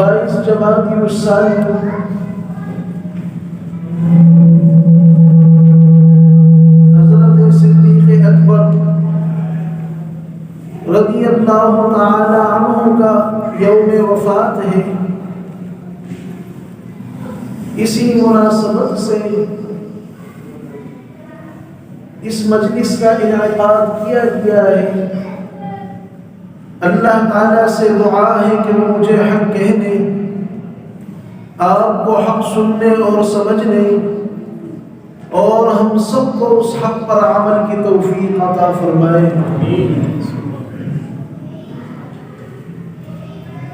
22 جمادی الثانی حضرت صدیق اکبر رضی اللہ تعالی عنہ کا یوم وفات ہے۔ اسی مناسبت سے اس مجلس کا انعقاد کیا گیا ہے۔ اللہ تعالیٰ سے دعا ہے کہ وہ مجھے حق کہنے، آپ کو حق سننے اور سمجھنے، اور ہم سب کو اس حق پر عمل کی توفیق عطا فرمائے۔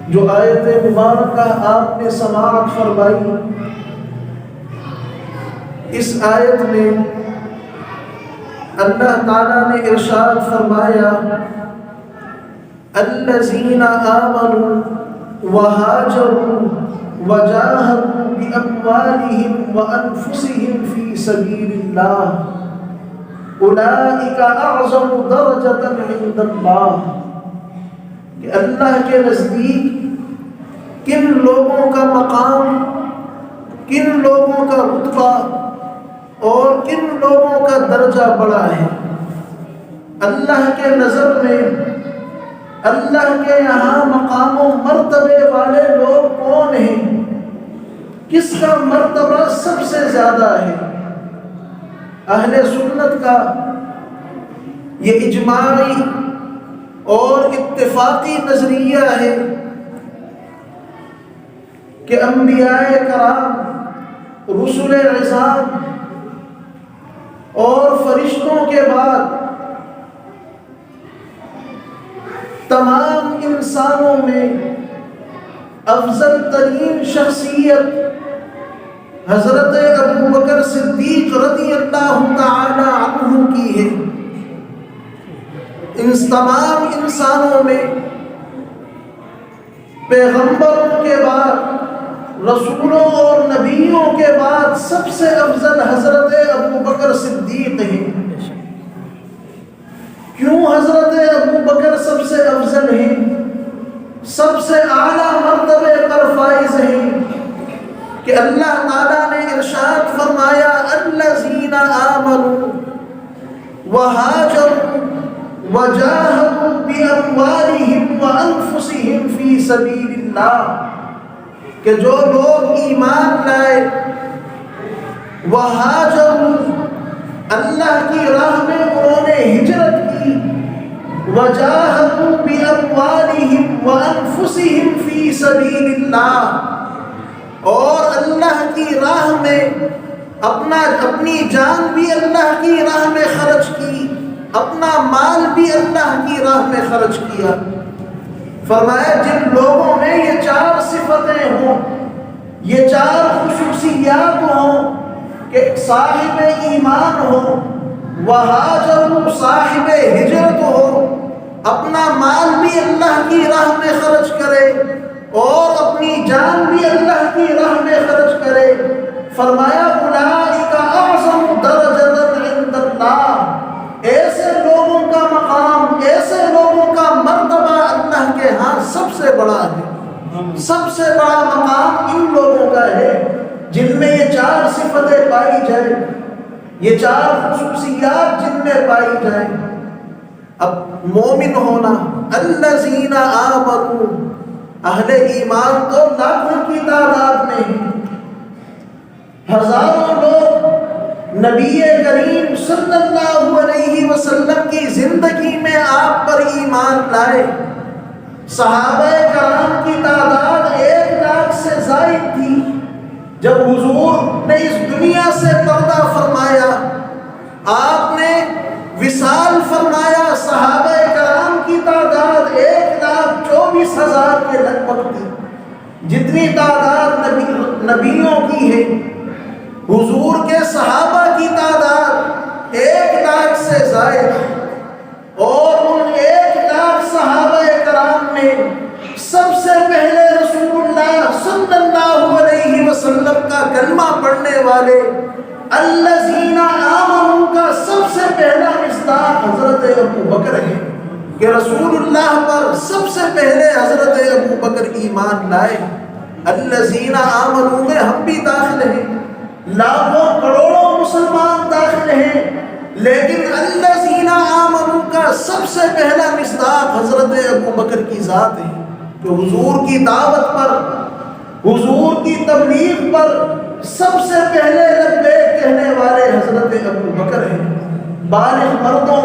جو آیت مبارکہ آپ نے سماعت فرمائی، اس آیت میں اللہ تعالیٰ نے ارشاد فرمایا الذین آمنوا وہاجروا وجاہدوا باموالہم وانفسہم فی سبیل اللہ اولئک اعظم درجۃ عند اللہ، کہ اللہ کے نزدیک کن لوگوں کا مقام، کن لوگوں کا رتبہ اور کن لوگوں کا درجہ بڑا ہے۔ اللہ کے نظر میں اللہ کے یہاں مقام و مرتبے والے لوگ کون ہیں، کس کا مرتبہ سب سے زیادہ ہے؟ اہل سنت کا یہ اجماعی اور اتفاقی نظریہ ہے کہ انبیاء کرام، رسل عظام اور فرشتوں کے بعد تمام انسانوں میں افضل ترین شخصیت حضرت ابو بکر صدیق رضی اللہ تعالی عنہ کی ہے۔ ان تمام انسانوں میں پیغمبروں کے بعد، رسولوں اور نبیوں کے بعد سب سے افضل حضرت ابو بکر صدیق ہیں۔ کیوں حضرت ابو بکر سب سے افضل ہیں، سب سے اعلیٰ مرتبے پر فائز ہیں؟ کہ اللہ تعالیٰ نے ارشاد فرمایا الذین آمنوا وہاجروا وجاہدوا باموالہم وانفسہم فی سبیل اللہ، کہ جو لوگ ایمان لائے، وہاجروا اللہ کی راہ میں انہوں نے ہجرت کی، وجاہدوا باموالہم وانفسہم فی سبیل اللہ، اور اللہ کی راہ میں اپنی جان بھی اللہ کی راہ میں خرچ کی، اپنا مال بھی اللہ کی راہ میں خرچ کیا۔ فرمایا جن لوگوں میں یہ 4 صفتیں ہوں، یہ 4 خصوصیات ہوں، کہ صاحب ایمان ہو، وہاجر صاحب ہجرت ہو، اپنا مال بھی اللہ کی راہ میں خرچ کرے اور اپنی جان بھی اللہ کی راہ میں خرچ کرے، فرمایا اولئک اعظم درجۃ عند اللہ، ایسے لوگوں کا مقام، ایسے لوگوں کا مرتبہ اللہ کے ہاں سب سے بڑا ہے۔ سب سے بڑا مقام ان لوگوں کا ہے جن میں یہ 4 صفتیں پائی جائیں، یہ 4 خصوصیات جن میں پائی جائیں۔ اب مومن ہونا، الذین آمنوا، اہل ایمان تو لاکھوں کی تعداد میں ہیں، ہزاروں لوگ نبی کریم صلی اللہ علیہ وسلم کی زندگی میں آپ پر ایمان لائے۔ صحابہ کرام کی تعداد 1 لاکھ سے زائد تھی۔ جب حضور نے اس دنیا سے پردہ فرمایا، آپ نے وصال فرمایا، صحابہ کرام کی تعداد 1,24,000 کے لگ بھگ تھی۔ جتنی تعداد نبیوں کی ہے، حضور کے صحابہ کی تعداد 1 لاکھ سے زائد، اور ان 1 لاکھ صحابہ کرام میں سب سے پہلے رسول اللہ صلی اللہ علیہ وسلم کا کلمہ پڑھنے والے الذین آمنوا کا سب سے پہلا مصداق حضرت ابو بکر ہے، کہ رسول اللہ پر سب سے پہلے حضرت ابو بکر ایمان لائے۔ الذین آمنوا میں ہم بھی داخل ہیں، لاکھوں کروڑوں مسلمان داخل ہیں، لیکن الذین آمنوا کا سب سے پہلا مصداق حضرت ابو بکر کی ذات ہے، کہ حضور کی دعوت پر، حضور کی تبلیغ پر سب سے پہلے لبیک کہنے والے حضرت ابو بکر ہیں۔ بالغ مردوں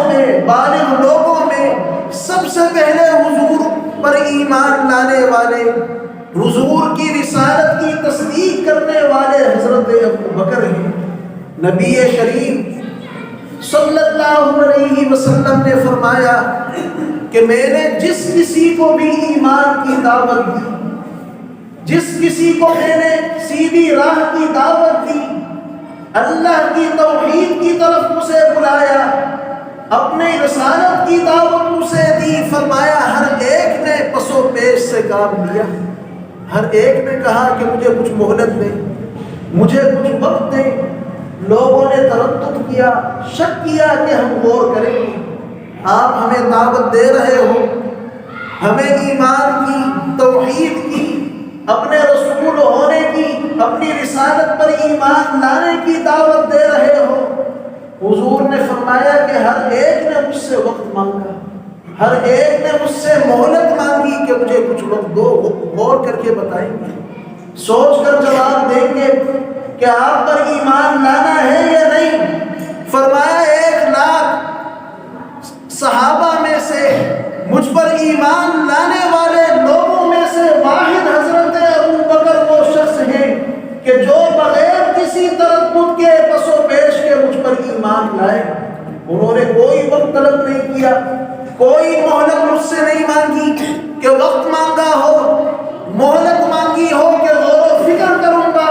میں بالغ لوگوں میں سب سے پہلے حضور پر ایمان لانے والے، حضور کی رسالت کی تصدیق کرنے والے حضرت ابو بکر ہیں۔ نبی کریم صلی اللہ علیہ وسلم نے فرمایا کہ میں نے جس کسی کو بھی ایمان کی دعوت دی، جس کسی کو میں نے سیدھی راہ کی دعوت دی، اللہ کی توحید کی طرف اسے بلایا، اپنے رسالت کی دعوت اسے دی، فرمایا ہر ایک نے پس و پیش سے کام لیا، ہر ایک نے کہا کہ مجھے کچھ مہلت دیں، مجھے کچھ وقت دیں۔ لوگوں نے تردد کیا، شک کیا کہ ہم غور کریں گے، آپ ہمیں دعوت دے رہے ہو، ہمیں ایمان کی، توحید کی، اپنے رسول ہونے کی، اپنی رسالت پر ایمان لانے کی دعوت دے رہے ہو۔ حضور نے فرمایا کہ ہر ایک نے مجھ سے وقت مانگا، ہر ایک نے مجھ سے مہلت مانگی کہ مجھے کچھ وقت دو، غور کر کے بتائیں گے، سوچ کر جواب دیں گے کہ آپ پر ایمان لانا ہے یا نہیں۔ فرمایا 1 لاکھ صحابہ میں سے مجھ پر ایمان لانے والے لوگوں میں سے واحد حضرت ابو بکر وہ شخص ہیں کہ جو بغیر کسی تردد کے پس و پیش کے مجھ پر ایمان لائے۔ انہوں نے کوئی وقت طلب نہیں کیا، کوئی مہلت مجھ سے نہیں مانگی کہ وقت مانگا ہو، مہلت مانگی ہو کہ غور و فکر کروں گا۔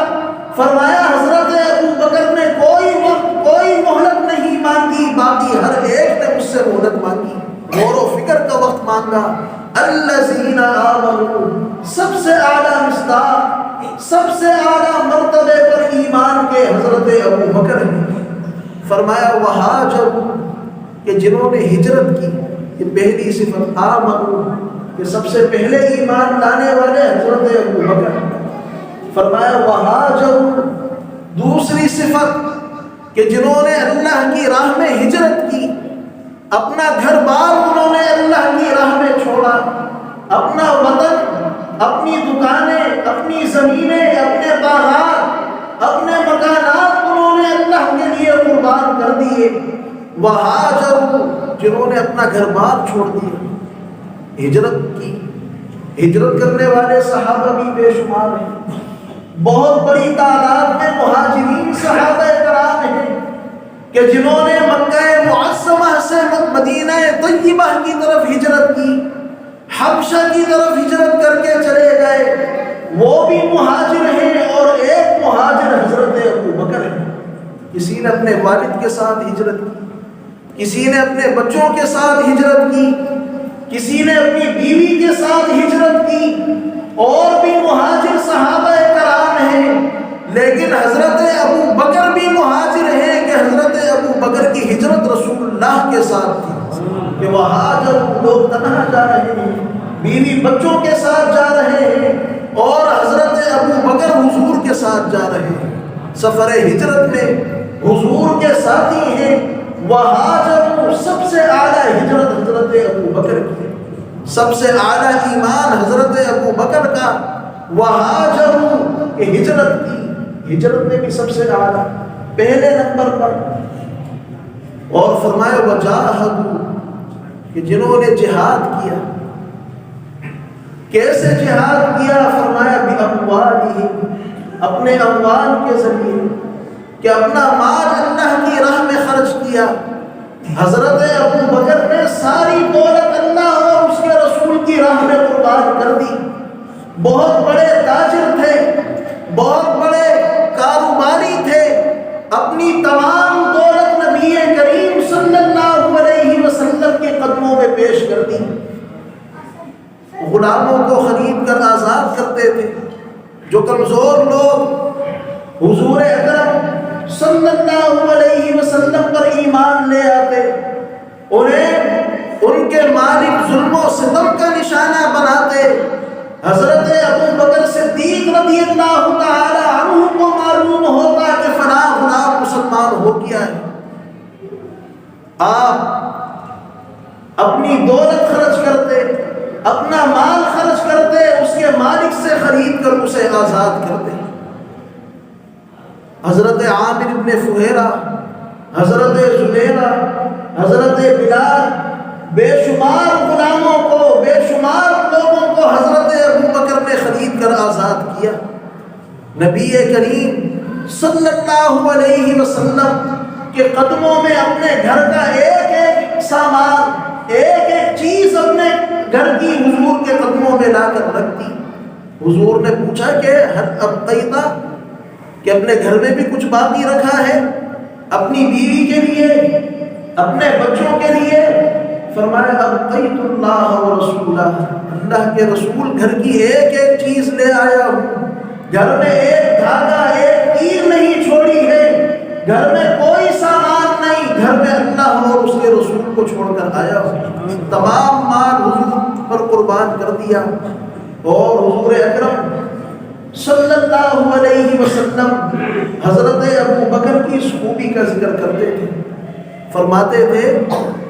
فرمایا حضرت ابو بکر نے کوئی وقت، کوئی مہلت نہیں مانگی، باقی ہر ایک نے مجھ سے مہلت مانگی، غور و فکر کا وقت مانگا۔ الذین آمنوا، سب سے اعلیٰ مصداق، سب سے اعلیٰ مرتبے پر ایمان کے حضرت ابو بکر ہیں۔ فرمایا وہاجروا، کہ جنہوں نے ہجرت کی، یہ پہلی صفت، آمنوا کہ سب سے پہلے ایمان لانے والے حضرت ابو بکر۔ فرمایا وہاجروا، دوسری صفت کہ جنہوں نے اللہ کی راہ میں ہجرت کی، اپنا گھر بار انہوں نے اللہ کی راہ میں چھوڑا، اپنا وطن، اپنی دکانیں، اپنی زمینیں، اپنے باغات، اپنے مکانات انہوں نے اللہ کے لیے قربان کر دیے۔ وہاجروا، جنہوں نے اپنا گھر بار چھوڑ دیا، ہجرت کی۔ ہجرت کرنے والے صحابہ بھی بے شمار ہیں، بہت بڑی تعداد میں مہاجرین صحابہ کرام ہیں کہ جنہوں نے مکہ معظمہ سے مدینہ طیبہ کی طرف ہجرت کی، حبشہ کی طرف ہجرت کر کے چلے گئے، وہ بھی مہاجر ہیں۔ اور ایک مہاجر حضرت ابو بکر ہیں۔ کسی نے اپنے والد کے ساتھ ہجرت کی، کسی نے اپنے بچوں کے ساتھ ہجرت کی، کسی نے اپنی بیوی کے ساتھ ہجرت کی، اور بھی مہاجر صحابہ کرام ہیں، لیکن حضرت ابو بکر بھی مہاجر ہیں کہ حضرت ابو بکر کی ہجرت رسول اللہ کے ساتھ تھی، کہ وہاں جب لوگ تنہا جا رہے ہیں، بیوی بچوں کے ساتھ جا رہے ہیں، اور حضرت ابو بکر حضور کے ساتھ جا رہے ہیں، سفر ہجرت میں حضور کے ساتھی ہیں۔ وہاں جب سب سے اعلیٰ ہجرت حضرت ابو بکر کی، سب سے اعلیٰ ایمان حضرت ابو بکر کا۔ وہاں جب ہجرت کی، ہجرت میں بھی سب سے اعلیٰ پہلے نمبر پر۔ اور فرمایا وجاہدوا، کہ جنہوں نے جہاد کیا۔ کیسے جہاد کیا؟ فرمایا باموالہم، اپنے اموال کے ذریعے، کہ اپنا مال اللہ کی راہ میں خرچ کیا۔ حضرت ابو بکر نے ساری دولت اللہ اور اس کے رسول کی راہ میں قربان کر دی۔ بہت بڑے تاجر تھے، بہت بڑے کاروباری تھے، اپنی تمام دولت نبی کریم صلی اللہ علیہ وسلم کے قدموں میں پیش کر دی۔ غلاموں کو خرید کر آزاد کرتے تھے۔ جو کمزور لوگ حضور اکرم صلی اللہ علیہ وسلم پر ایمان لے آتے، انہیں ان کے مالک ظلم و ستم کا نشانہ بناتے، اپنا مال خرچ کرتے، اس کے مالک سے خرید کر اسے آزاد کرتے۔ حضرت عامر بن فہیرہ، حضرت زبیرہ، حضرت بلال، بے شمار غلاموں کو، بے شمار لوگوں کو حضرت ابوبکر نے خرید کر آزاد کیا۔ نبی کریم صلی اللہ علیہ وسلم کے قدموں میں اپنے گھر کا ایک ایک سامان، ایک ایک چیز اپنے گھر کی حضور کے قدموں میں لا کر رکھ دی۔ حضور نے پوچھا کہ حل ابقیت، کہ اپنے گھر میں بھی کچھ باقی رکھا ہے اپنی بیوی کے لیے، اپنے بچوں کے لیے؟ فرمایا ابقیت اللہ و رسولہ، اللہ کے رسول گھر کی ایک ایک چیز لے آیا ہوں، گھر میں ایک دھاگا، ایک تیر نہیں چھوڑی ہے، گھر میں کوئی سامان نہیں، گھر میں اللہ اور اس کے رسول کو چھوڑ کر آیا ہوں۔ تمام مال حضور پر قربان کر دیا۔ اور حضور اکرم صلی اللہ علیہ وسلم حضرت ابوبکر کی اس خوبی کا ذکر کرتے تھے، فرماتے تھے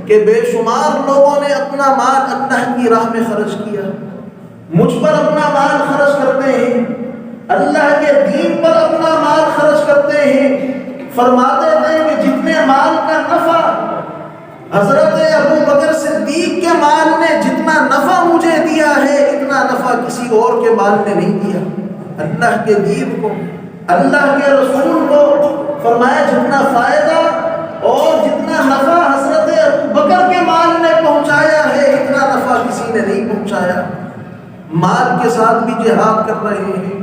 کہ بے شمار لوگوں نے اپنا مال اللہ کی راہ میں خرچ کیا، مجھ پر اپنا مال خرچ کرتے ہیں، اللہ کے دین پر اپنا مال خرچ کرتے ہیں۔ فرماتے تھے کہ جتنے مال کا نفع حضرت ابوبکر صدیق کے مال نے جتنا نفع مجھے دیا ہے، اتنا نفع کسی اور کے مال نے نہیں دیا۔ اللہ کے دین کو، اللہ کے رسول کو، فرمایا جتنا فائدہ اور جتنا نفع حضرت ابوبکر کے مال نے پہنچایا ہے، اتنا نفع کسی نے نہیں پہنچایا۔ مال کے ساتھ بھی جہاد کر رہے ہیں،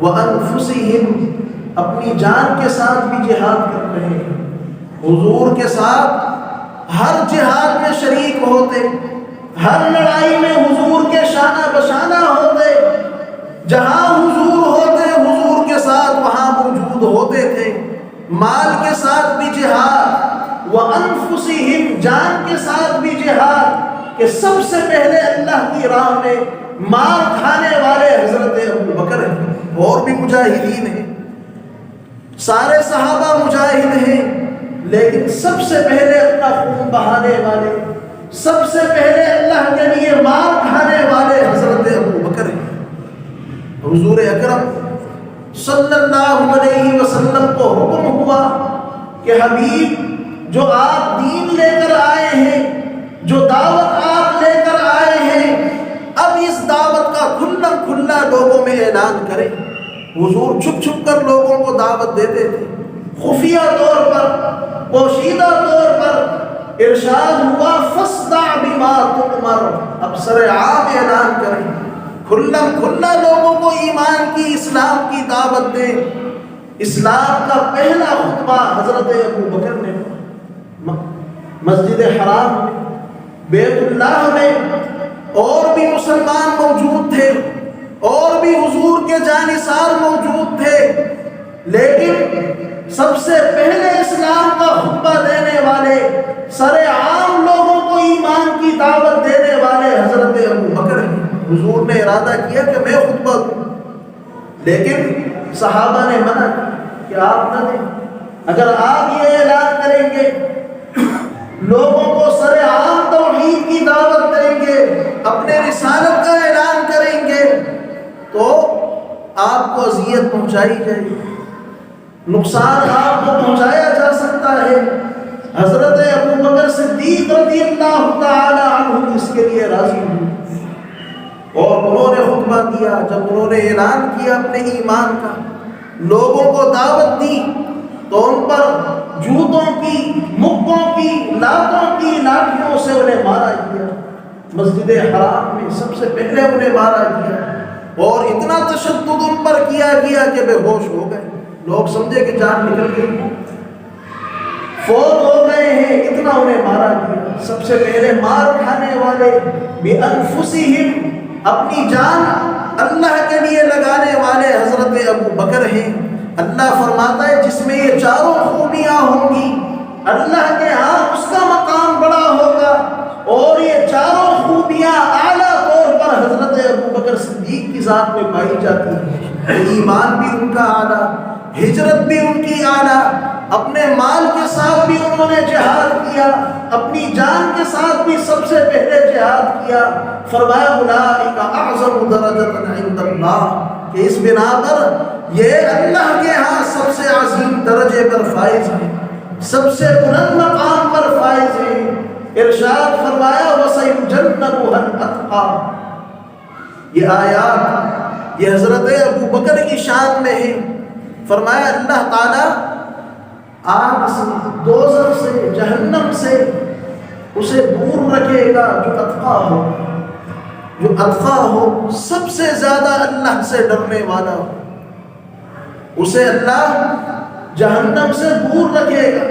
وَأَنفُسِهِمْ، اپنی جان کے ساتھ بھی جہاد کر رہے ہیں، حضور کے ساتھ ہر جہاد میں شریک ہوتے، ہر لڑائی میں حضور کے شانہ بشانہ ہوتے، جہاں حضور ہوتے حضور کے ساتھ وہاں موجود ہوتے تھے۔ مال کے ساتھ بھی جہاد، وَأَنفُسِهِمْ، جان کے ساتھ بھی جہاد، کہ سب سے پہلے اللہ کی راہ میں مار کھانے والے حضرت ابوبکر ہیں، اور بھی مجاہدین ہیں، سارے صحابہ مجاہد ہیں، لیکن سب سے پہلے اپنا خون بہانے والے، سب سے پہلے اللہ کے لیے مار کھانے والے حضرت ابوبکر ہیں۔ حضور اکرم صلی اللہ علیہ وسلم کو حکم ہوا کہ حبیب، جو آپ دین لے کر آئے ہیں، جو دعوت آپ لے کر آئے ہیں، اب اس دعوت کا کھلا کھلا لوگوں میں اعلان کریں۔ حضور چھپ چھپ کر لوگوں کو دعوت دیتے تھے، خفیہ طور پر، پوشیدہ طور پر۔ ارشاد ہوا فاصدع بما تؤمر، اب سر عام اعلان کریں، کھلا کھلا لوگوں کو ایمان کی، اسلام کی دعوت دیں۔ اسلام کا پہلا خطبہ حضرت ابوبکر نے مسجد حرام میں، بیت اللہ میں، اور بھی مسلمان موجود تھے، اور بھی حضور کے جانثار موجود تھے، لیکن سب سے پہلے اسلام کا خطبہ دینے والے، سر عام لوگوں کو ایمان کی دعوت دینے والے حضرت ابوبکر ہیں۔ حضور نے ارادہ کیا کہ میں خطبہ دوں، لیکن صحابہ نے منع کہ آپ نہ دیں۔ اگر آپ یہ اعلان کریں گے، لوگوں کو سر عام توحید کی دعوت دیں گے، اپنے رسالت کا اعلان کریں گے، تو آپ کو اذیت پہنچائی جائے گی، نقصان آپ کو پہنچایا جا سکتا ہے۔ حضرت ابوبکر صدیق رضی اللہ تعالی عنہ اس کے لیے راضی ہوئے، اور انہوں نے خطبہ دیا۔ جب انہوں نے اعلان کیا اپنے ایمان کا، لوگوں کو دعوت دی، تو ان پر جوتوں کی، مکوں کی، لاتوں کی لاٹھیوں سے انہیں مارا گیا۔ مسجد حرام میں سب سے پہلے انہیں مارا گیا، اور اتنا تشدد ان پر کیا گیا کہ بے ہوش ہو گئے۔ لوگ سمجھے کہ جان نکل گئی، فوت ہو گئے ہیں، اتنا انہیں مارا گیا۔ سب سے پہلے مار کھانے والے بِأَنفُسِهِمْ، اپنی جان اللہ کے لیے لگانے والے حضرت ابوبکر ہیں۔ اللہ فرماتا ہے جس میں یہ چاروں خوبیاں ہوں گی، اللہ کے ہاں اس کا مقام بڑا ہوگا، اور یہ چاروں خوبیاں اعلیٰ طور پر حضرت ابوبکر صدیق کی ذات میں پائی جاتی ہیں۔ ایمان بھی ان کا اعلیٰ، ہجرت بھی ان کی اعلیٰ، اپنے مال کے ساتھ بھی انہوں نے جہاد کیا، اپنی جان کے ساتھ بھی سب سے پہلے جہاد کیا۔ فرمایا اولئک اعظم درجۃ عند اللہ، کہ اس بنا پر یہ اللہ کے ہاں سب سے عظیم درجے پر فائز ہیں، سب سے بلند مقام پر فائز ہیں۔ ارشاد فرمایا وَسَيُجَنَّبُهَا الْأَتْقَى۔ یہ آیات یہ حضرت ابو بکر کی شان میں ہے۔ فرمایا اللہ تعالیٰ آگ سے، دوزخ سے، جہنم سے اسے دور رکھے گا جو اتقا ہو، جو اتقا ہو، سب سے زیادہ اللہ سے ڈرنے والا ہو، اسے اللہ جہنم سے دور رکھے گا۔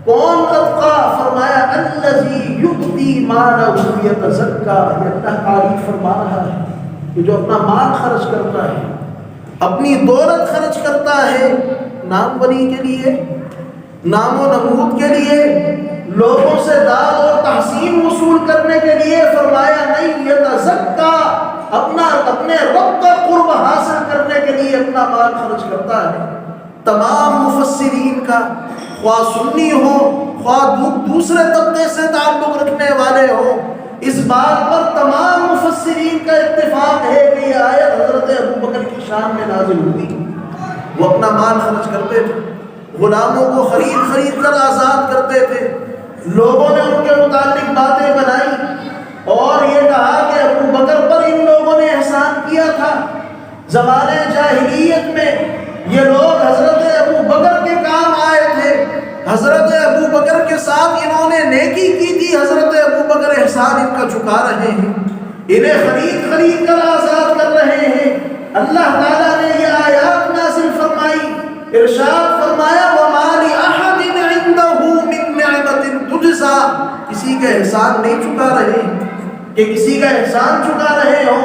کون اتقا؟ فرمایا الذی یؤتی مالہ یتزکا۔ یہ اللہ تعریف فرما رہا ہے کہ جو اپنا مال خرچ کرتا ہے، اپنی دولت خرچ کرتا ہے، نام بنی کے لیے، نام و نمود کے لیے، لوگوں سے داد اور تحسین وصول کرنے کے لیے۔ فرمایا نہیں، یتزکا، اپنے رب کا قرب حاصل کرنے کے لیے اپنا مال خرچ کرتا ہے۔ تمام مفسرین کا، خواہ سنی ہو خواہ دوسرے طبقے سے تعلق رکھنے والے ہوں، اس بات پر تمام مفسرین کا اتفاق ہے کہ یہ آیت حضرت ابو بکر کی شان میں نازل ہوئی۔ وہ اپنا مال خرچ کرتے تھے، غلاموں کو خرید کر آزاد کرتے تھے، لوگوں نے ان کے متعلق باتیں بنائی اور یہ کہا کہ ابو بکر پر ان لوگوں نے احسان کیا تھا۔ زمانے جاہلیت میں یہ لوگ حضرت ابو بکر کے کام آئے تھے، حضرت ابو بکر کے ساتھ انہوں نے نیکی کی تھی، حضرت ابو بکر احسان ان کا چکا رہے ہیں، انہیں خرید کر آزاد کر رہے ہیں۔ اللہ تعالیٰ نے یہ آیات نازل فرمائی، ارشاد فرمایا وَمَا لِأَحَدٍ عِندَهُ مِن نِعْمَةٍ تُجْزَىٰ۔ کسی کا احسان نہیں چکا رہے کہ کسی کا احسان چکا رہے ہوں،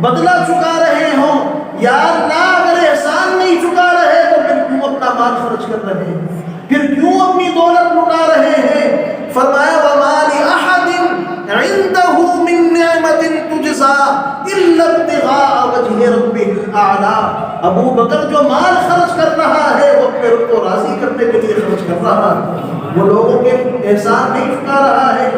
بدلہ چکا رہے ہوں۔ یا اللہ اگر احسان نہیں چکا رہے تو پھر کیوں اپنا مال خرچ کر رہے ہیں، پھر کیوں اپنی دولت لٹا رہے ہیں؟ فرمایا وَمَا لِأَحَدٍ عِندَهُ مِن نِعْمَةٍ تُجْزَىٰ إِلَّا ابْتِغَاءَ وَجْهِ رَبِّهِ الْأَعْلَىٰ۔ ابو بکر جو مال خرچ کر رہا ہے وہ اپنے رب کو راضی کرنے کے لیے خرچ کر رہا ہے، وہ لوگوں کے احسان نہیں چکا رہا ہے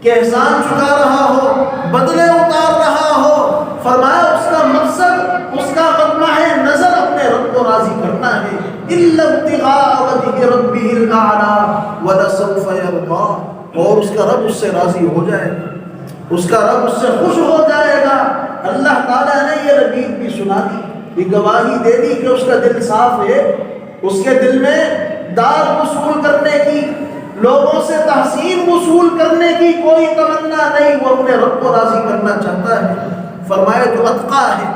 کہ احسان چکا رہا ہو، بدلے اتار رہا ہو۔ فرمایا اس کا مقصد، اس کا مطمع نظر اپنے رب کو راضی کرنا ہے۔ إِلَّا ابْتِغَاءَ وَجْهِ رَبِّهِ الْأَعْلَىٰ وَلَسَوْفَ يَرْضَىٰ۔ اور اس کا رب اس سے راضی ہو جائے گا، اس کا رب اس سے خوش ہو جائے گا۔ اللہ تعالیٰ نے یہ ربیع بھی سنا دی، یہ گواہی دے دی کہ اس کا دل صاف ہے، اس کے دل میں داد وصول کرنے کی، لوگوں سے تحسین وصول کرنے کی کوئی تمنا نہیں، وہ اپنے رب کو راضی کرنا چاہتا ہے۔ فرمایا جو اتقا ہے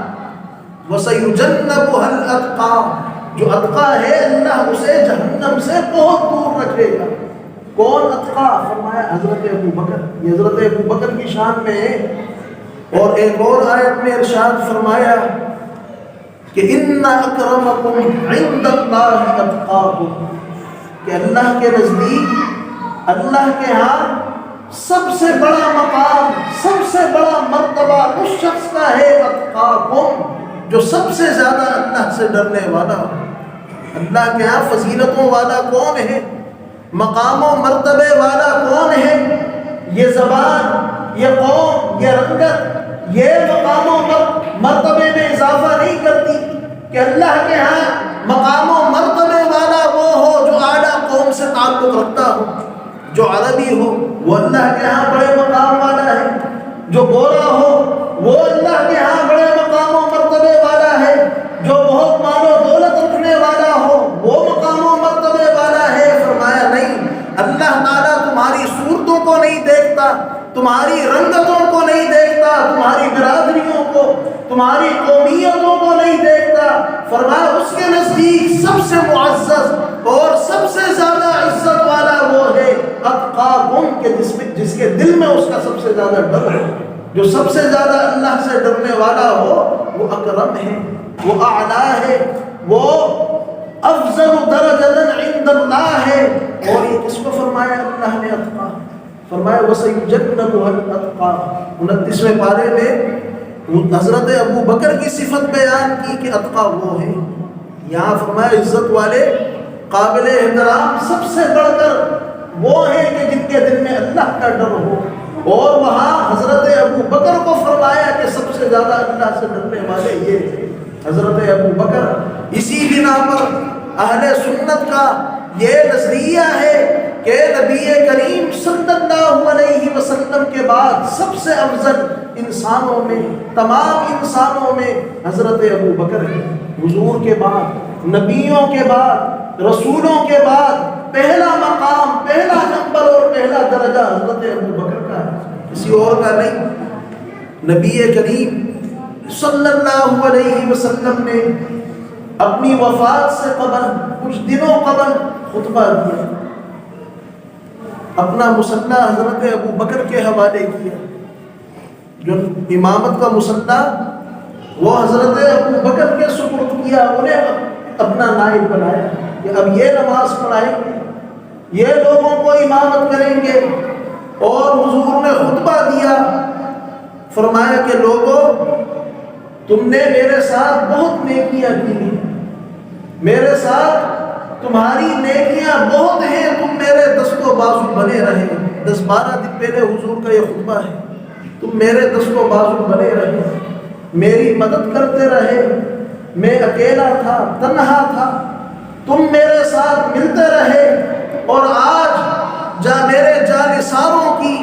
وَسَيُجَنَّبُهَا الْأَتْقَى، جو اتقا ہے اللہ اسے جہنم سے بہت دور رکھے گا۔ کون اتقا؟ فرمایا حضرت ابو بکر۔ یہ حضرت ابو بکر کی شان میں ہے۔ اور ایک اور آیت میں ارشاد فرمایا کہ إِنَّ أَكْرَمَكُمْ عِندَ اللَّهِ أَتْقَاكُمْ، کہ اللہ کے نزدیک، اللہ کے ہاں سب سے بڑا مقام، سب سے بڑا مرتبہ اس شخص کا ہے اتقاکم، جو سب سے زیادہ اللہ سے ڈرنے والا ہو۔ اللہ کے ہاں فضیلتوں والا کون ہے، مقام و مرتبے والا کون ہے؟ یہ زبان، یہ قوم، یہ رنگت، یہ مقام و مرتبے میں اضافہ نہیں کرتی کہ اللہ کے ہاں مقام و مرتبے والا وہ ہو جو اعلیٰ قوم سے تعلق رکھتا ہو، جو عربی ہو وہ اللہ کے ہاں بڑے مقام والا ہے، جو گورا ہو وہ اللہ کے ہاں بڑے مقام و مرتبے والا ہے، جو بہت مال و دولت رکھنے والا ہو وہ مقام و مرتبے والا ہے۔ فرمایا نہیں، اللہ تعالیٰ تمہاری صورتوں کو نہیں دیکھتا، تمہاری رنگتوں کو نہیں دیکھتا، تمہاری برادریوں کو، تمہاری قومیتوں کو نہیں دیکھتا۔ فرمایا اس کے نزدیک سب سے معزز اور سب سے زیادہ عزت والا وہ ہے اتقاکم، کہ جس کے دل میں اس کا سب سے زیادہ ڈر ہے، جو سب سے زیادہ اللہ سے ڈرنے والا ہو وہ اکرم ہے، وہ اعلیٰ ہے، وہ افضل درجۃ عند اللہ ہے۔ اور یہ کس کو فرمایا اللہ نے اتقا؟ فرمایا وَسَيُجَنَّبُهَا الْأَتْقَى۔ 29ویں پارے میں حضرت ابو بکر کی صفت بیان کی کہ اتقا وہ ہے۔ یہاں فرمایا عزت والے قابل احترام سب سے بڑھ کر وہ ہیں کہ جن کے دل میں اللہ کا ڈر ہو، اور وہاں حضرت ابو بکر کو فرمایا کہ سب سے زیادہ اللہ سے ڈرنے والے یہ ہیں حضرت ابو بکر۔ اسی بنا پر اہل سنت کا یہ نظریہ ہے کہ نبی کریم صلی اللہ علیہ وسلم کے بعد سب سے افضل انسانوں میں، تمام انسانوں میں حضرت ابو بکر ہے۔ حضور کے بعد، نبیوں کے بعد، رسولوں کے بعد پہلا مقام، پہلا نمبر اور پہلا درجہ حضرت ابو بکر کا ہے، کسی اور کا نہیں۔ نبی کریم صلی اللہ علیہ وسلم نے اپنی وفات سے قبل کچھ دنوں قبل خطبہ دیا، اپنا مصلی حضرت ابو بکر کے حوالے کیا۔ جو امامت کا مصلی وہ حضرت ابو بکر کے سپرد کیا، انہیں اپنا نائب بنایا کہ اب یہ نماز پڑھائیں گے، یہ لوگوں کو امامت کریں گے۔ اور حضور نے خطبہ دیا، فرمایا کہ لوگوں، تم نے میرے ساتھ بہت نیکیاں کی ہیں، میرے ساتھ تمہاری نیکیاں بہت ہیں، تم میرے دست و بازو بنے رہے۔ 10-12 دن پہلے حضور کا یہ خطبہ ہے، تم میرے دست و بازو بنے رہے، میری مدد کرتے رہے، میں اکیلا تھا، تنہا تھا، تم میرے ساتھ ملتے رہے، اور آج میرے جانثاروں کی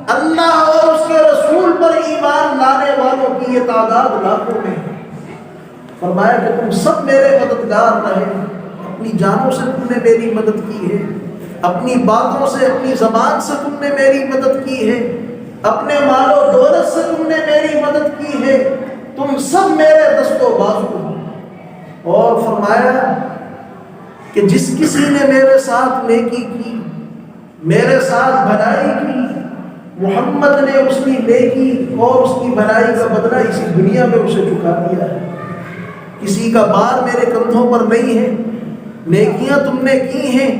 اللہ اور اس کے رسول پر ایمان لانے والوں کی یہ تعداد لاکھوں میں ہے۔ فرمایا کہ تم سب میرے مددگار رہے، اپنی جانوں سے تم نے میری مدد کی ہے، اپنی باتوں سے، اپنی زبان سے تم نے میری مدد کی ہے، اپنے مال و دولت سے تم نے میری مدد کی ہے، تم سب میرے دست و بازو ہو۔ اور فرمایا کہ جس کسی نے میرے ساتھ نیکی کی، میرے ساتھ بھلائی کی، محمد نے اس کی نیکی اور اس کی بھلائی کا بدلہ اسی دنیا میں اسے چکا دیا ہے۔ کسی کا بار میرے کندھوں پر نہیں ہے، نیکیاں تم نے کی ہیں،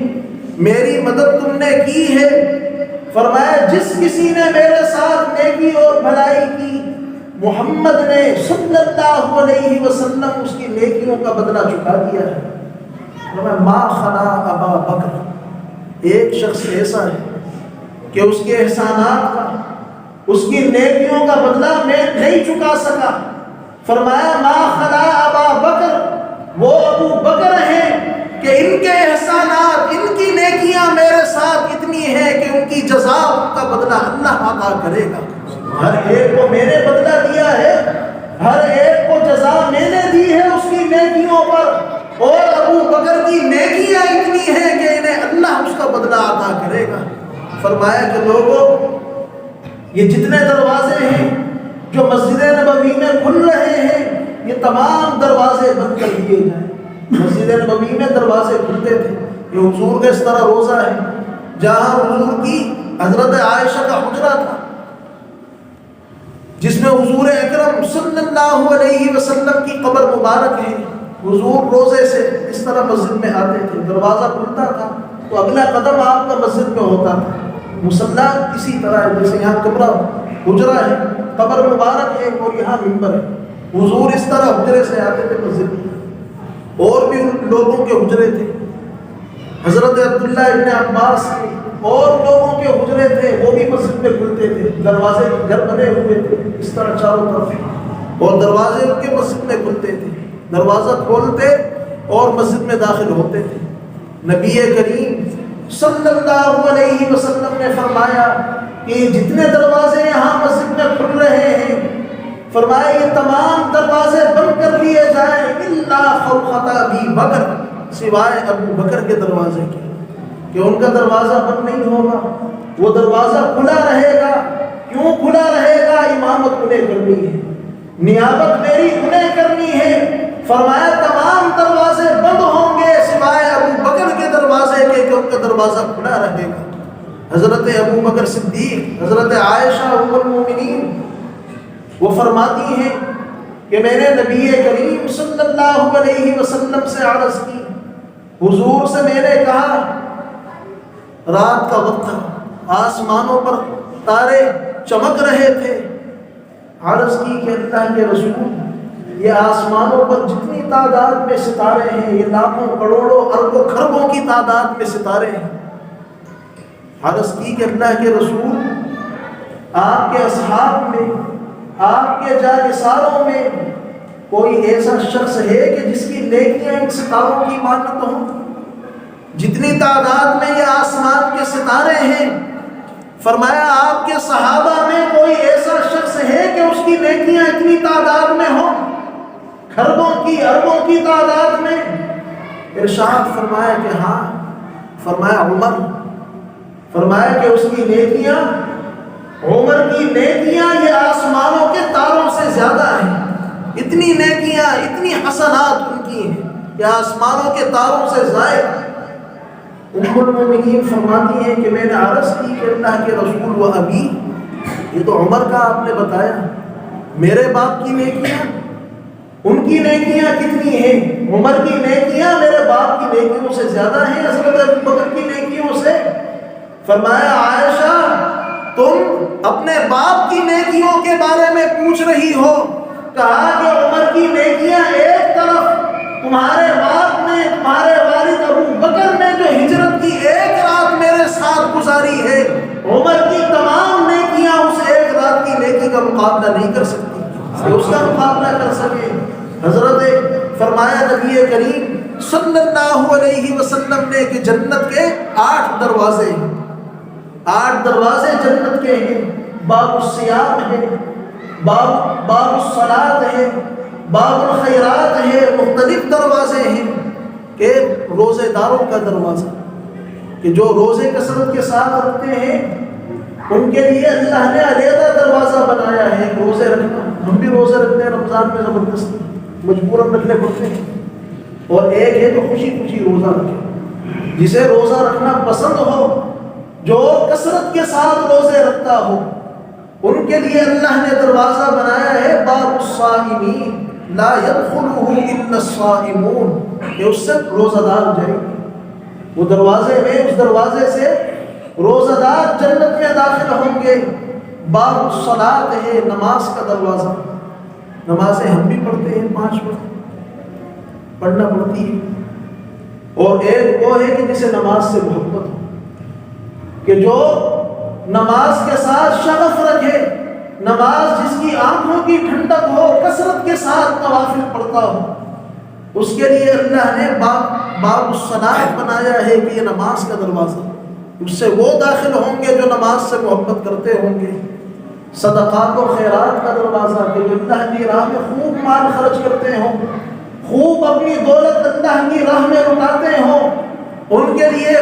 میری مدد تم نے کی ہے۔ فرمایا جس کسی نے میرے ساتھ نیکی اور بھلائی کی، محمد نے صلی اللہ علیہ وسلم اس کی نیکیوں کا بدلہ چکا دیا ہے۔ فرمایا ما خلا ابا بکر، ایک شخص ایسا ہے کہ اس کے احسانات کا، اس کی نیکیوں کا بدلہ میں نہیں چکا سکا۔ فرمایا ما خلا ابا بکر، وہ ابو بکر ہیں کہ ان کے احسانات، ان کی نیکیاں میرے ساتھ اتنی ہیں کہ ان کی جزا، ان کا بدلہ اللہ عطا کرے گا۔ ہر ایک کو میں نے بدلہ دیا ہے، ہر ایک کو جزا میں نے دی ہے اس کی نیکیوں پر، اور ابو بکر کی نیکیاں اتنی ہیں کہ انہیں اللہ اس کا بدلہ عطا کرے گا۔ فرمایا کہ لوگوں، یہ جتنے دروازے ہیں جو مسجد نبوی میں کھل رہے ہیں، یہ تمام دروازے بند کر دیے جائیں۔ مسجد نبوی میں دروازے کھلتے تھے، یہ حضور کا اس طرح روزہ ہے، جہاں حضور کی حضرت عائشہ کا حجرہ تھا، جس میں حضور اکرم صلی اللہ علیہ وسلم کی قبر مبارک ہے۔ حضور روزے سے اس طرح مسجد میں آتے تھے، دروازہ کھلتا تھا تو اگلا قدم آپ کا مسجد میں ہوتا تھا۔ مصلی اسی طرح ہے، جیسے یہاں کمرہ حجرہ ہے، قبر مبارک ہے اور یہاں منبر ہے۔ حضور اس طرح حجرے سے آتے تھے مسجد میں، اور بھی لوگوں کے حجرے تھے، حضرت عبداللہ ابن عباس کے اور لوگوں کے حجرے تھے، وہ بھی مسجد میں کھلتے تھے، دروازے گھر بنے ہوئے تھے اس طرح چاروں طرف، اور دروازے ان کے مسجد میں کھلتے تھے، دروازہ کھولتے اور مسجد میں داخل ہوتے تھے۔ نبی کریم صلی اللہ علیہ وسلم نے فرمایا کہ جتنے دروازے یہاں مسجد میں کھل رہے ہیں، فرمایا یہ تمام دروازے بند کر دیے جائیں، الا خوخۃ ابی بکر، سوائے ابو بکر کے دروازے کے، کہ ان کا دروازہ بند نہیں ہوگا، وہ دروازہ کھلا رہے گا۔ کیوں کھلا رہے گا؟ امامت انہیں کرنی ہے، نیابت میری انہیں کرنی ہے۔ فرمایا تمام دروازے بند ہوں گے سوائے ابو بکر کے دروازے کے، کہ ان کا دروازہ کھلا رہے گا۔ حضرت ابو بکر صدیق، حضرت عائشہ ام المومنین، وہ فرماتی ہیں کہ میں نے نبی کریم صلی اللہ علیہ وسلم سے عرض کی، حضور سے میں نے کہا، رات کا وقت تھا، آسمانوں پر تارے چمک رہے تھے، عرض کی کہ اللہ کے رسول، یہ آسمانوں پر جتنی تعداد میں ستارے ہیں، یہ لاکھوں کروڑوں اربوں خربوں کی تعداد میں ستارے ہیں۔ عرض کی کہ اللہ کے رسول، آپ کے اصحاب میں، آپ کے جانثاروں میں کوئی ایسا شخص ہے کہ جس کی نیکیاں ان ستاروں کی مانند ہوں؟ جتنی تعداد میں یہ آسمان کے ستارے ہیں، فرمایا آپ کے صحابہ میں کوئی ایسا شخص ہے کہ اس کی نیکیاں اتنی تعداد میں ہوں، خربوں کی اربوں کی تعداد میں؟ ارشاد فرمایا کہ ہاں۔ فرمایا عمر، فرمایا کہ اس کی نیکیاں، عمر کی نیکیاں یہ آسمانوں کے تاروں سے زیادہ ہیں۔ اتنی نیکیاں، اتنی حسنات ان کی ہیں کہ آسمانوں کے تاروں سے زائد۔ ام المومنین فرماتی ہیں کہ میں نے عرض کی کہ اللہ کے رسول و ابی، یہ تو عمر کا آپ نے بتایا، میرے باپ کی نیکیاں، ان کی نیکیاں کتنی ہیں؟ عمر کی نیکیاں میرے باپ کی نیکیوں سے زیادہ ہیں، حضرت ابو بکر کی نیکیوں سے۔ فرمایا عائشہ، تم اپنے باپ کی نیکیوں کے بارے میں پوچھ رہی ہو؟ کہا کہ عمر کی نیکیاں ایک طرف، تمہارے باپ نے، تمہارے والد ابو بکر نے جو ہجرت کی ایک رات میرے ساتھ گزاری ہے، عمر کی تمام نیکیاں اس ایک رات کی نیکی کا مقابلہ نہیں کر سکتی کہ اس کا مقابلہ کر سکے۔ حضرت فرمایا نبی کریم صلی اللہ علیہ وسلم نے کہ جنت کے 8 دروازے ہیں، 8 دروازے جنت کے ہیں۔ باب الصیام ہے، باب الصلاۃ ہے، باب الخیرات ہے، مختلف دروازے ہیں۔ کہ روزے داروں کا دروازہ، کہ جو روزے کثرت کے ساتھ رکھتے ہیں ان کے لیے اللہ نے علیحدہ دروازہ بنایا ہے۔ روزے رکھنا، ہم بھی روزے رکھتے ہیں رمضان میں، زبردستی مجبوراً رکھنے پڑتے ہیں، اور ایک ہے جو خوشی خوشی روزہ رکھے، جسے روزہ رکھنا پسند ہو، جو کثرت کے ساتھ روزے رکھتا ہو، ان کے لیے اللہ نے دروازہ بنایا ہے باب الصائمین لا يدخلہ الا الصائمون، کہ اس سے روزہ دار جائے گے وہ دروازے میں، اس دروازے سے روزہ دار جنت میں داخل ہوں گے۔ باب الصلاۃ ہے، نماز کا دروازہ، نمازیں ہم بھی پڑھتے ہیں 5 وقت، پڑھنا پڑتی ہے، اور ایک وہ ہے کہ جسے نماز سے محبت ہو، کہ جو نماز کے ساتھ شغف رکھے، نماز جس کی آنکھوں کی ٹھنڈک ہو، کثرت کے ساتھ نوافل پڑھتا ہو، اس کے لیے اللہ نے باب الصلاۃ بنایا ہے کہ یہ نماز کا دروازہ، اس سے وہ داخل ہوں گے جو نماز سے محبت کرتے ہوں گے۔ صدقات و خیرات کا دروازہ، کہ جو اللہ کی راہ میں خوب مال خرچ کرتے ہوں، خوب اپنی دولت اللہ کی راہ میں لٹاتے ہوں، ان کے لیے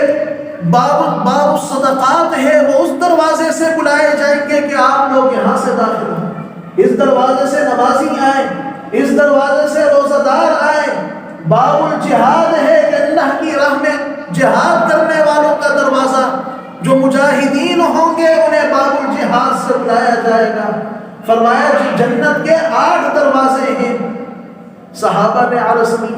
باب الصدقات ہے، وہ اس دروازے سے بلائے جائیں گے کہ آپ لوگ یہاں سے داخل ہوں، اس دروازے سے نمازی آئیں، اس دروازے سے روزہ دار آئیں۔ باب الجہاد ہے کہ اللہ کی راہ میں جہاد کرنے والوں کا دروازہ، جو مجاہدین ہوں گے انہیں باب الجہاد سے بلایا جائے گا۔ فرمایا جنت کے 8 دروازے ہیں۔ صحابہ نے عرض کی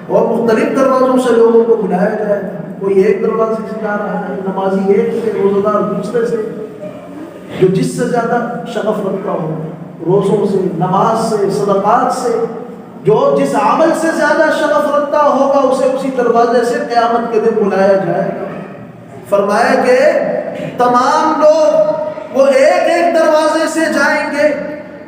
اور مختلف دروازوں سے لوگوں کو بلایا جائے گا، کوئی ایک دروازے سے جا رہا ہے، نمازی ایک سے، روزہ دار دوسرے سے، جو جس سے زیادہ شغف رکھتا ہو، روزوں سے، نماز سے، صدقات سے، جو جس عمل سے زیادہ شغف رکھتا ہوگا اسے اسی دروازے سے قیامت کے دن بلایا جائے گا۔ فرمایا کہ تمام لوگ وہ ایک ایک دروازے سے جائیں گے،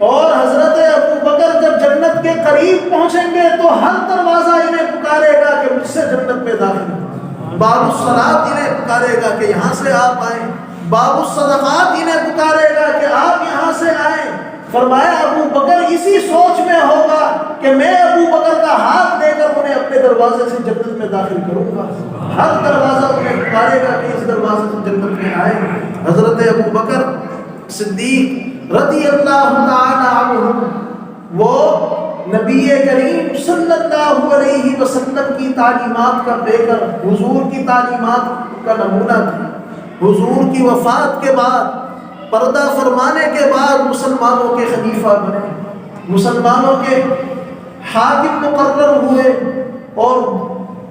اور حضرت ابو بکر جب جنت کے قریب پہنچیں گے تو ہر دروازہ انہیں پکارے گا کہ مجھ سے جنت میں داخل ہو۔ باب الصلاۃ انہیں پکارے گا کہ یہاں سے آپ آئیں، باب الصدقات انہیں پکارے گا کہ آپ یہاں سے آئیں۔ فرمایا ابو بکر اسی سوچ میں ہوگا کہ میں ابو بکر کا ہاتھ دے کر انہیں اپنے دروازے سے جنت میں داخل کروں گا۔ ہر دروازہ انہیں پکارے گا کہ اس دروازے سے جنت میں آئے۔ حضرت ابو بکر صدیق رضی اللہ تعالی عنہ، وہ نبی کریم صلی اللہ علیہ وسلم کی تعلیمات کا پیکر، حضور کی تعلیمات کا نمونہ تھا۔ حضور کی وفات کے بعد، پردہ فرمانے کے بعد مسلمانوں کے خلیفہ بنے، مسلمانوں کے حاکم مقرر ہوئے، اور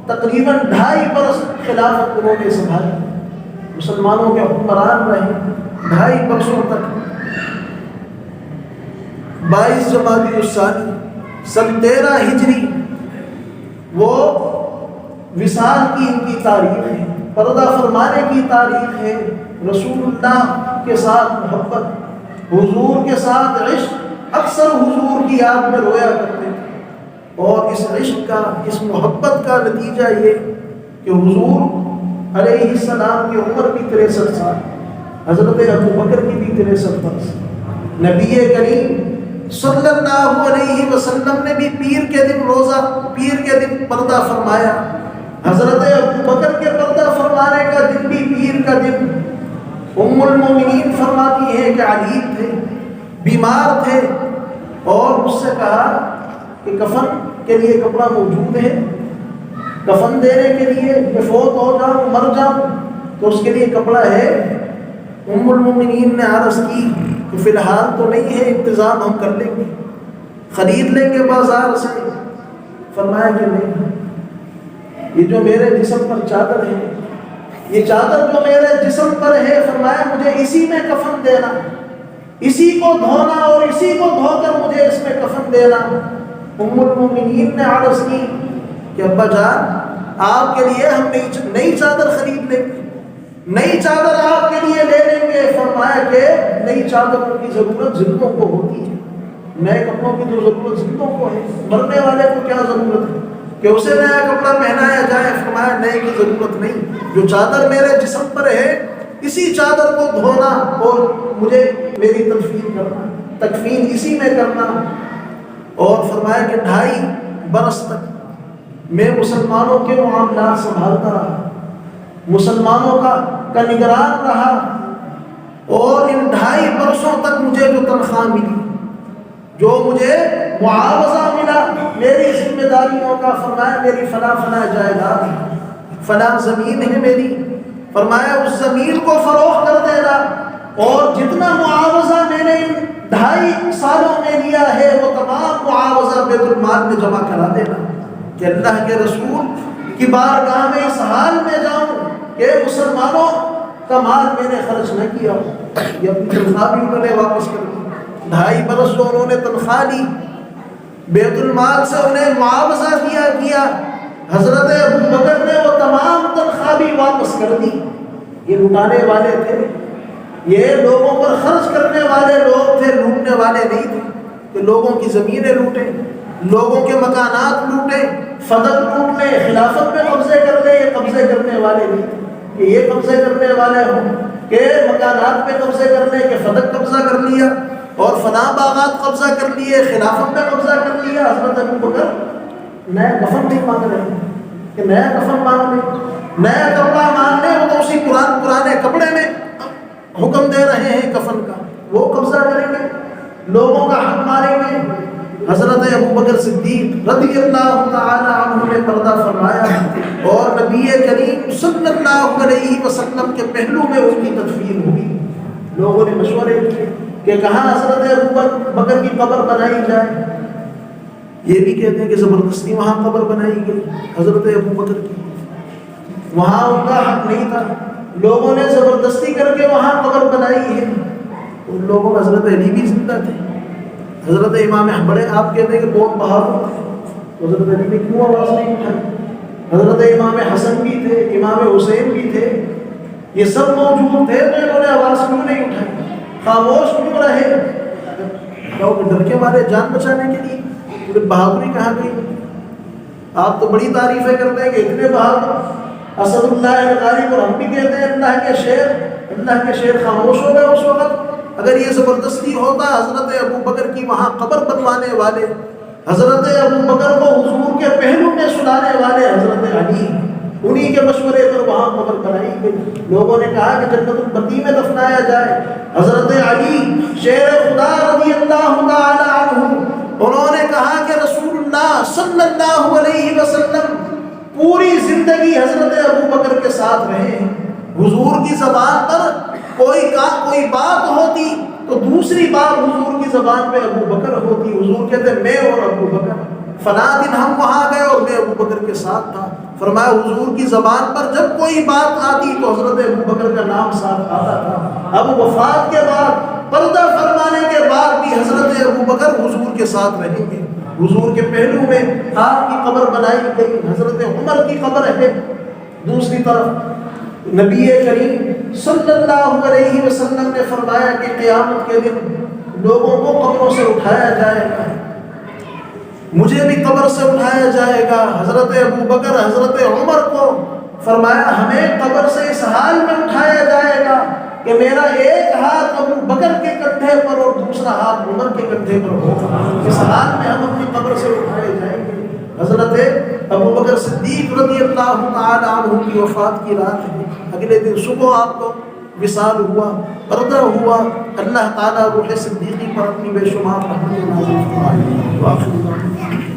تقریباً 2.5 برس خلافت انہوں نے سنبھالی، مسلمانوں کے حکمران رہے 2.5 برسوں تک۔ 22 جمادی الثانی سن 13 ہجری وہ وصال کی ان کی تاریخ ہے، پردہ فرمانے کی تاریخ ہے، رسول اللہ کے ساتھ محبت، حضور کے ساتھ عشق، اکثر حضور کی یاد میں رویا کرتے تھے، اور اس عشق کا، اس محبت کا نتیجہ یہ کہ حضور علیہ السلام کی عمر بھی 63 سال، حضرت ابوبکر کی بھی 63 برس، نبی کریم صلی اللہ علیہ وسلم نے بھی پیر کے دن روزہ، پیر کے دن پردہ فرمایا، حضرت ابوبکر کے پردہ فرمانے کا دن بھی پیر کا دن۔ ام المومنین فرماتی ہیں کہ علی تھے، بیمار تھے، اور اس سے کہا کہ کفن کے لیے کپڑا موجود ہے، کفن دینے کے لیے میں فوت ہو جاؤں، مر جاؤں تو اس کے لیے کپڑا ہے؟ ام المومنین نے عرض کی کہ فی الحال تو نہیں ہے، انتظام ہم کر لیں گے، خرید لیں گے بازار سے۔ فرمایا کہ نہیں، یہ جو میرے جسم پر چادر ہے، یہ چادر جو میرے جسم پر ہے، فرمایا مجھے اسی میں کفن دینا، اسی کو دھونا اور اسی کو دھو کر مجھے اس میں کفن دینا۔ ام المومنین نے عرض کی کہ ابا جان آپ کے لیے ہم نئی چادر خرید لیں گے، نئی چادر آپ کے لیے لے لیں گے۔ فرمایا کہ نئی چادروں کی ضرورت زندوں کو ہوتی ہے، نئے کپڑوں کی تو ضرورت زندوں کو ہے، مرنے والے کو کیا ضرورت ہے کہ اسے نیا کپڑا پہنایا جائے؟ فرمایا نئے کی ضرورت نہیں، جو چادر میرے جسم پر ہے اسی چادر کو دھونا اور مجھے میری تکفین اسی میں کرنا۔ اور فرمایا کہ 2.5 برس تک میں مسلمانوں کے معاملات سنبھالتا رہا، مسلمانوں کا نگران رہا، اور ان 2.5 برسوں تک مجھے جو تنخواہ ملی، جو مجھے معاوضہ ملا میری ذمہ داریوں کا، فرمایا میری فلاں جائیداد ہے، فلاں زمین ہے میری، فرمایا اس زمین کو فروخت کر دینا، اور جتنا معاوضہ میں نے ان 2.5 سالوں میں لیا ہے وہ تمام معاوضہ بیت المال میں جمع کرا دینا، کہ اللہ کے رسول کی بارگاہ میں اس حال میں جاؤں کہ مسلمانوں کا مال میں نے خرچ نہ کیا، یہ اپنی تنخواہ بھی انہوں نے واپس کر دی۔ 2.5 برس جو انہوں نے تنخواہ لی، بیت المال سے انہیں معاوضہ دیا گیا، حضرت ابوبکر نے وہ تمام تنخواہ بھی واپس کر دی۔ یہ لٹانے والے تھے، یہ لوگوں پر خرچ کرنے والے لوگ تھے، لوٹنے والے نہیں تھے کہ لوگوں کی زمینیں لوٹیں، لوگوں کے مکانات لوٹیں، فدق لوٹ لیں، خلافت میں قبضے کر لیں۔ یہ قبضے کرنے والے نہیں تھے کہ یہ قبضے کرنے والے ہوں کہ مکانات پہ قبضے کر لیں، کہ فدق قبضہ کر لیا اور فلاں باغات قبضہ کر لیے، خلافت میں قبضہ کر لیا۔ حضرت ابوبکر نیا کفن نہیں مانگ رہے ہیں کہ نیا کفن مانگ لیں، نیا کپڑا مانگ لیں، وہ تو اسی پرانے کپڑے میں حکم دے رہے ہیں کفن کا، وہ قبضہ کریں گے، لوگوں کا حق ماریں گے۔ حضرت ابوبکر صدیق رضی اللہ تعالی عنہ نے پردہ فرمایا، اور نبی کریم صلی اللہ علیہ وسلم کے پہلو میں اس کی تدفین ہوئی۔ لوگوں نے مشورے کیے کہ کہاں حضرت ابوبکر کی قبر بنائی جائے، یہ بھی کہتے ہیں کہ زبردستی وہاں قبر بنائی گئی حضرت ابوبکر کی، وہاں ان کا حق نہیں تھا، لوگوں نے زبردستی کر کے وہاں قبر بنائی ہے۔ ان لوگوں میں حضرت علی بھی زندہ تھے، حضرت امام بڑے آپ کہتے ہیں کہ بہت بہادر تھے، حضرت علی نے کیوں آواز نہیں اٹھائی؟ حضرت امام حسن بھی تھے، امام حسین بھی تھے، یہ سب موجود تھے، تو انہوں نے آواز کیوں نہیں اٹھائی؟ خاموش کیوں رہے؟ کیوں ڈر کے مارے، جان بچانے کے لیے؟ بہادری کہاں گئی؟ آپ تو بڑی تعریفیں کرتے ہیں کہ اتنے بہادر، اسد اللہ غالب، اور ہم بھی کہتے ہیں اللہ کے شیر، اللہ کے شیر خاموش ہو گئے اس وقت۔ اگر یہ زبردستی ہوتا، حضرت ابوبکر کی وہاں قبر بنوانے والے، حضرت ابوبکر کو حضور کے پہلو میں سلانے والے حضرت علی، انہی کے مشورے پر وہاں قبر بنائی گئی۔ لوگوں نے کہا کہ جنت البقیع میں دفنایا جائے۔ حضرت علی شیر خدا رضی اللہ تعالی عنہ، انہوں نے کہا کہ رسول اللہ صلی اللہ علیہ وسلم پوری زندگی حضرت ابوبکر کے ساتھ رہے، حضور کی زبان پر کوئی بات ہوتی تو دوسری بات حضور کی زبان پہ ابوبکر ہوتی۔ حضور کہتے میں اور ابوبکر فلاں دن ہم وہاں گئے اور میں ابوبکر کے ساتھ تھا۔ فرمایا حضور کی زبان پر جب کوئی بات آتی تو حضرت ابوبکر کا نام ساتھ آتا تھا۔ اب وفات کے بعد، پردہ فرمانے کے بعد بھی حضرت ابوبکر حضور کے ساتھ رہیں گے۔ حضور کے پہلو میں آپ کی قبر بنائی گئی، حضرت عمر کی قبر ہے دوسری طرف۔ نبی کریم صلی اللہ علیہ وسلم نے فرمایا کہ قیامت کے دن لوگوں کو قبروں سے اٹھایا جائے گا، مجھے بھی قبر سے اٹھایا جائے گا۔ حضرت ابو بکر، حضرت عمر کو فرمایا ہمیں قبر سے اس حال میں اٹھایا جائے گا کہ میرا ایک ہاتھ ابو بکر کے کندھے پر اور دوسرا ہاتھ عمر کے کندھے پر ہوگا، اس حال میں ہم اپنی قبر سے اٹھائے جائیں گے۔ حضرت ابو بکر صدیق رضی اللہ تعالی عنہ کی وفات کی رات ہے، اگلے دن صبح آپ کو وصال ہوا، پردہ ہوا۔ اللہ تعالیٰ روح صدیقی پر اپنی بے شمار رحمت نازل فرمائے۔